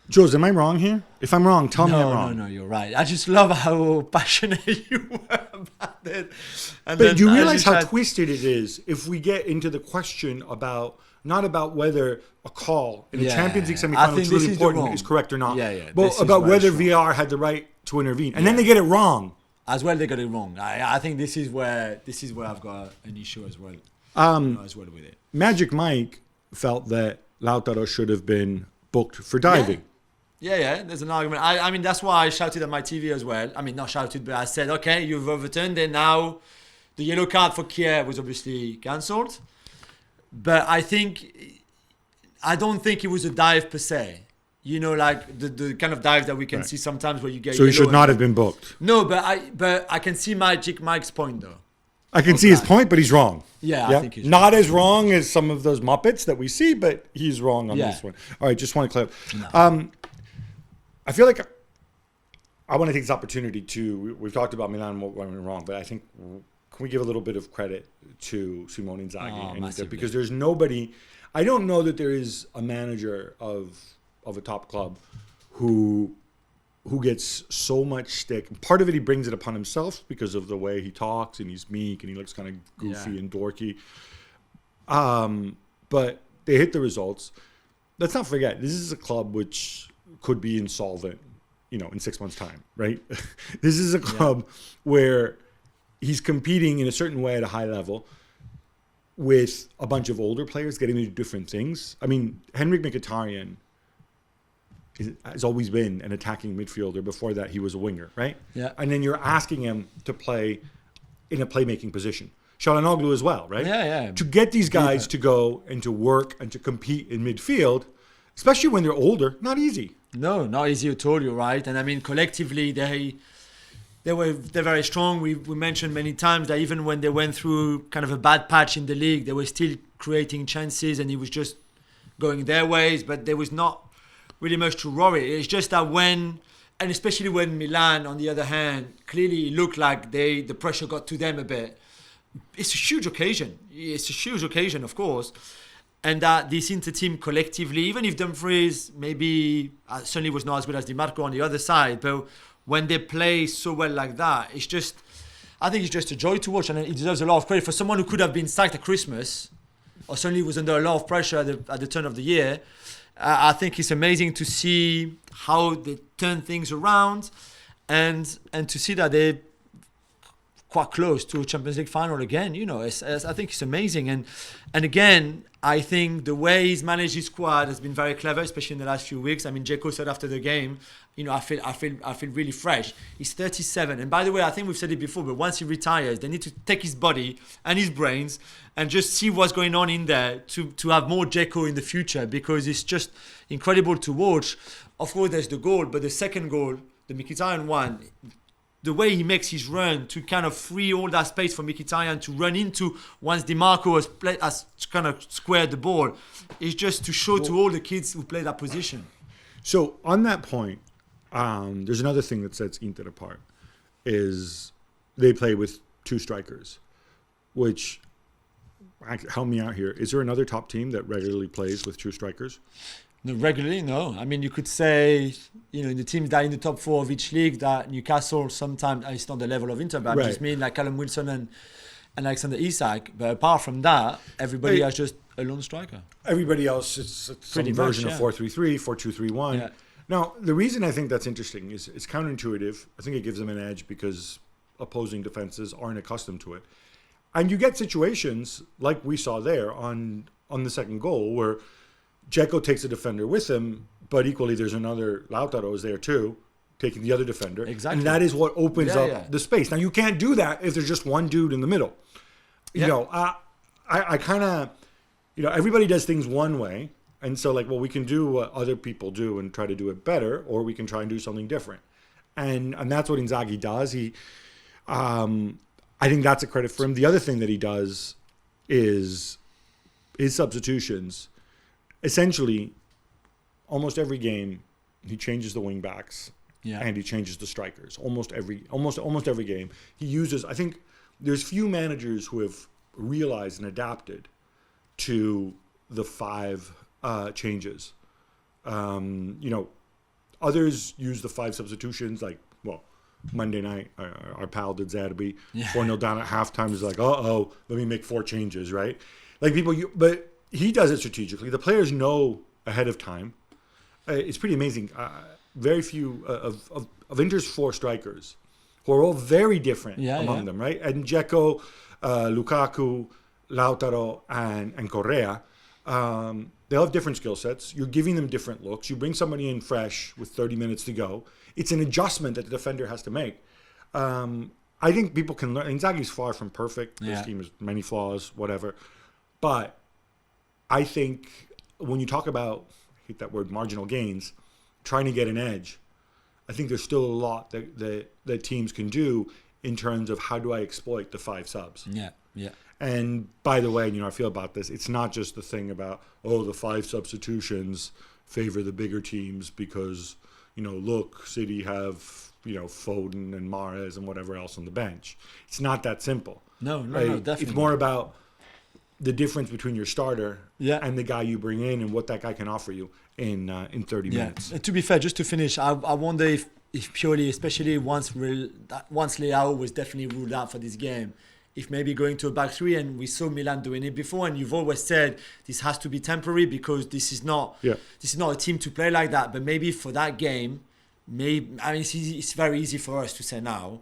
Jules, am I wrong here? If I'm wrong, tell me I'm No, wrong. no, you're right. I just love how passionate you were about it. And But do you as realize how tried- twisted it is if we get into the question about not about whether a call in a Yeah, Champions League I semi-final, think it's this really is the important, wrong. is correct or not. Yeah, yeah, But this is about very whether strong. VAR had the right to intervene, and then they get it wrong. As well, they got it wrong. I think this is where I've got an issue as well. As well with it. Magic Mike felt that Lautaro should have been booked for diving. Yeah, there's an argument. I mean, that's why I shouted at my TV as well. I mean, not shouted, but I said, okay, you've overturned it. Now, the yellow card for Kier was obviously cancelled. But I don't think it was a dive per se. You know, like the kind of dive that we can see sometimes where you get So he yellow should not have been booked. No, but I can see Magic Mike's point, though. I can see his point, but he's wrong. Yeah, I think he's not as wrong as some of those Muppets that we see, but he's wrong on Yeah. this one. All right, just want to clarify. I feel like I want to take this opportunity to. We've talked about Milan and what went wrong, but I think can we give a little bit of credit to Simone Inzaghi and Inter, because there's nobody. I don't know that there is a manager of a top club who gets so much stick. Part of it he brings it upon himself because of the way he talks and he's meek and he looks kind of goofy and dorky. But they hit the results. Let's not forget, this is a club which could be insolvent, in 6 months' time, right? This is a club where he's competing in a certain way at a high level with a bunch of older players getting to do different things. I mean, Henrik Mkhitaryan has always been an attacking midfielder. Before that, he was a winger, right? Yeah. And then you're asking him to play in a playmaking position. Çalhanoğlu as well, right? Yeah. To get these guys to go and to work and to compete in midfield, especially when they're older, not easy. No, not easy at all. You're right. And I mean, collectively, they're very strong. We mentioned many times that even when they went through kind of a bad patch in the league, they were still creating chances, and it was just going their ways. But there was not really much to worry. It's just that and especially when Milan, on the other hand, clearly looked like the pressure got to them a bit. It's a huge occasion. It's a huge occasion, of course. And that this Inter team collectively, even if Dumfries maybe certainly was not as good as Di Marco on the other side, but when they play so well like that, I think it's just a joy to watch, and it deserves a lot of credit for someone who could have been sacked at Christmas, or certainly was under a lot of pressure at the turn of the year. I think it's amazing to see how they turn things around, and to see that they're quite close to a Champions League final again. I think it's amazing, and again, I think the way he's managed his squad has been very clever, especially in the last few weeks. I mean, Dzeko said after the game, I feel really fresh. He's 37, and by the way, I think we've said it before, but once he retires, they need to take his body and his brains and just see what's going on in there to have more Dzeko in the future, because it's just incredible to watch. Of course, there's the goal, but the second goal, the Mkhitaryan one, the way he makes his run to kind of free all that space for Mkhitaryan to run into once Di Marco has kind of squared the ball, is just to show to all the kids who play that position. So on that point, there's another thing that sets Inter apart, is they play with two strikers, which, help me out here, is there another top team that regularly plays with two strikers? No, regularly, no. I mean, you could say, in the teams that are in the top four of each league, that Newcastle sometimes, it's not the level of Inter, but I just mean like Callum Wilson and Alexander Isak. But apart from that, everybody has just a lone striker. Everybody else is some version of 4-3-3, 4-2-3-1. Yeah. Now, the reason I think that's interesting is it's counterintuitive. I think it gives them an edge because opposing defenses aren't accustomed to it. And you get situations like we saw there on the second goal where Dzeko takes a defender with him, but equally there's another Lautaro is there too, taking the other defender. Exactly. And that is what opens up the space. Now, you can't do that if there's just one dude in the middle. I kind of, everybody does things one way. And so we can do what other people do and try to do it better, or we can try and do something different. And that's what Inzaghi does. I think that's a credit for him. The other thing that he does is his substitutions. Essentially, almost every game, he changes the wing backs and he changes the strikers. Almost every game, he uses. I think there's few managers who have realized and adapted to the five changes. Others use the 5 substitutions, like, well, Monday night, our pal did Zerbi, 4-0 down at halftime. Is like, let me make 4 changes, right? Like but he does it strategically. The players know ahead of time. It's pretty amazing. Very few of Inter's 4 strikers, who are all very different among them, right? And Dzeko, Lukaku, Lautaro, and Correa, they all have different skill sets. You're giving them different looks. You bring somebody in fresh with 30 minutes to go. It's an adjustment that the defender has to make. I think people can learn. Inzaghi's far from perfect. His team has many flaws, whatever. But I think when you talk about, I hate that word, marginal gains, trying to get an edge, I think there's still a lot that teams can do in terms of how do I exploit the 5 subs. Yeah. And by the way, I feel about this, it's not just the thing about, the 5 substitutions favor the bigger teams because, look, City have, Foden and Mahrez and whatever else on the bench. It's not that simple. No, definitely. It's more about the difference between your starter and the guy you bring in and what that guy can offer you in 30 minutes. To be fair, just to finish, I wonder if purely, especially once Leao was definitely ruled out for this game, if maybe going to a back 3, and we saw Milan doing it before, and you've always said this has to be temporary because this is not a team to play like that. But maybe for that game, it's very easy for us to say now,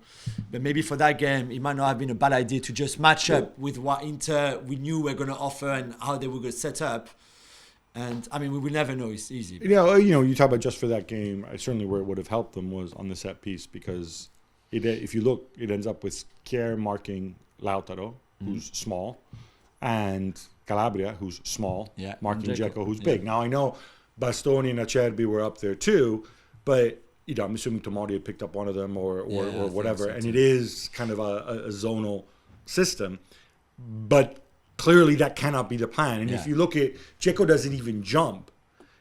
but maybe for that game, it might not have been a bad idea to just match up with what Inter we knew were going to offer and how they were going to set up. And we will never know. It's easy. You talk about just for that game. Certainly where it would have helped them was on the set piece because if you look, it ends up with Kier marking Lautaro, who's small, and Calabria, who's small, marking Dzeko, who's big. Now I know Bastoni and Acerbi were up there too, but I'm assuming Tomori had picked up one of them or whatever, so and it is kind of a zonal system, but clearly that cannot be the plan. And if you look at Dzeko, doesn't even jump;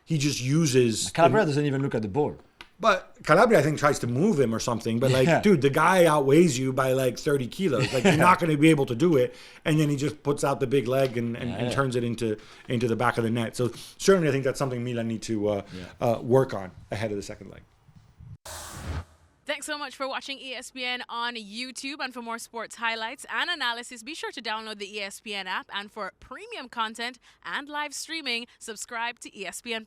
he just uses. Calabria doesn't even look at the ball. But Calabria, I think, tries to move him or something. But, dude, the guy outweighs you by, 30 kilos. You're not going to be able to do it. And then he just puts out the big leg and turns it into the back of the net. So, certainly, I think that's something Milan need to work on ahead of the second leg. Thanks so much for watching ESPN on YouTube. And for more sports highlights and analysis, be sure to download the ESPN app. And for premium content and live streaming, subscribe to ESPN+.